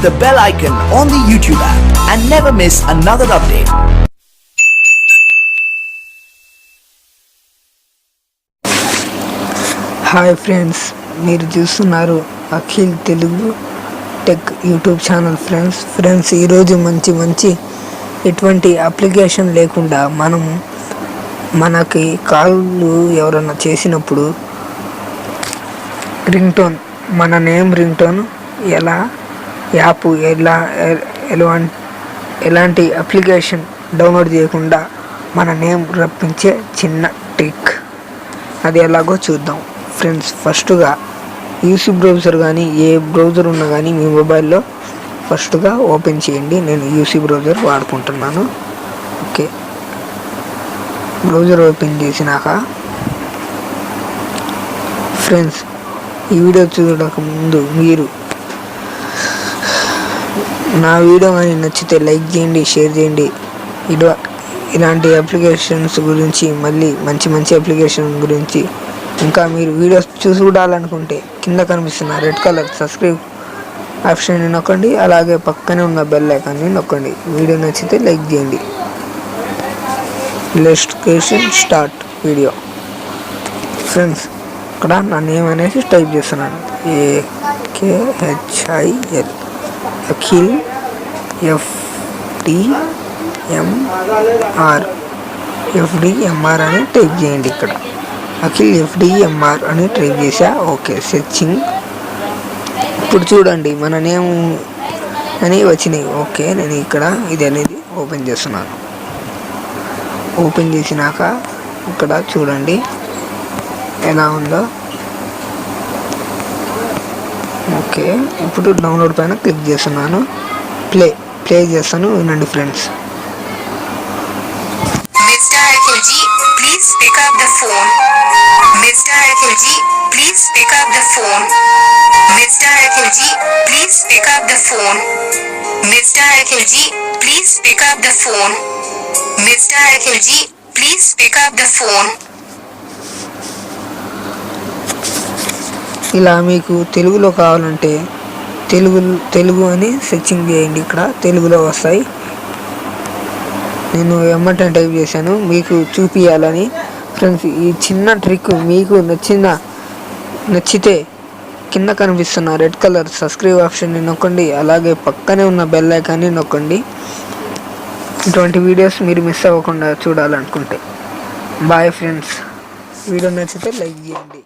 the bell icon on the YouTube app and never miss another update. Hi friends, మీరు చూస్తున్నారు Akhil Telugu tech YouTube channel. Friends ఈరోజు మంచి ఎటువంటి application లేకుండా మనకి కాళ్ళు ఎవరైనా చేసినప్పుడు రింగ్టోన్, మన నేమ్ రింగ్టోన్ ఎలా యాప్ ఎలాంటి అప్లికేషన్ డౌన్లోడ్ చేయకుండా మన నేమ్ రప్పించే చిన్న ట్రిక్, అది ఎలాగో చూద్దాం. ఫ్రెండ్స్, ఫస్ట్గా యూసీ బ్రౌజర్ కానీ ఏ బ్రౌజర్ ఉన్నా కానీ మీ మొబైల్లో ఫస్ట్గా ఓపెన్ చేయండి. నేను యూసీ బ్రౌజర్ వాడుకుంటున్నాను. ఓకే, బ్రౌజర్ ఓపెన్ చేసినాక ఫ్రెండ్స్, ఈ వీడియో చూడక ముందు మీరు నా వీడియో కానీ నచ్చితే లైక్ చేయండి, షేర్ చేయండి. ఇలాంటి అప్లికేషన్స్ గురించి, మళ్ళీ మంచి అప్లికేషన్ గురించి ఇంకా మీరు వీడియోస్ చూడాలనుకుంటే కింద కనిపిస్తున్న రెడ్ కలర్ సబ్స్క్రైబ్ ఆప్షన్ని నొక్కండి. అలాగే పక్కనే ఉన్న బెల్ ఐకాన్ని నొక్కండి. వీడియో నచ్చితే లైక్ చేయండి. Let's start video. ఫ్రెండ్స్, ఇక్కడ నా నేమ్ అనేసి టైప్ చేస్తున్నాను. AKHIL అఖిల్ FDMR అని టైప్ చేయండి. ఇక్కడ అఖిల్ FDMR అని టైప్ చేసా. Okay, searching. ఇప్పుడు చూడండి మన నేమ్ అని వచ్చినాయి. ఓకే, నేను ఇక్కడ ఇది అనేది ఓపెన్ చేస్తున్నాను. ఓపెన్ చేసినాక ఇక్కడ చూడండి ఎలా ఉందో. ఓకే, ఇప్పుడు డౌన్లోడ్ పైన క్లిక్ చేస్తున్నాను. ప్లే చేస్తాను, వినండి friends. Mr. Akhilji, please pick up the phone. Mr. Akhilji, please pick up the phone. Mr. Akhilji, please pick up the phone. Mr. Akhilji, please pick up the phone. Mr. Akhilji, please pick up the phone. ఇలా మీకు తెలుగులో కావాలంటే తెలుగు అని searching చేయండి. ఇక్కడ తెలుగులో వస్తాయి. నేను ఎమ్మటే టైప్ చేశాను మీకు చూపియాలని. ఫ్రెండ్స్, ఈ చిన్న ట్రిక్ మీకు నచ్చితే కింద కనిపిస్తున్న రెడ్ కలర్ సబ్స్క్రైబ్ ఆప్షన్ని నొక్కండి. అలాగే పక్కనే ఉన్న బెల్ ఐకాన్ని నొక్కండి. ఇటువంటి వీడియోస్ మీరు మిస్ అవ్వకుండా చూడాలనుకుంటే. బాయ్ ఫ్రెండ్స్, వీడియో నచ్చితే లైక్ చేయండి.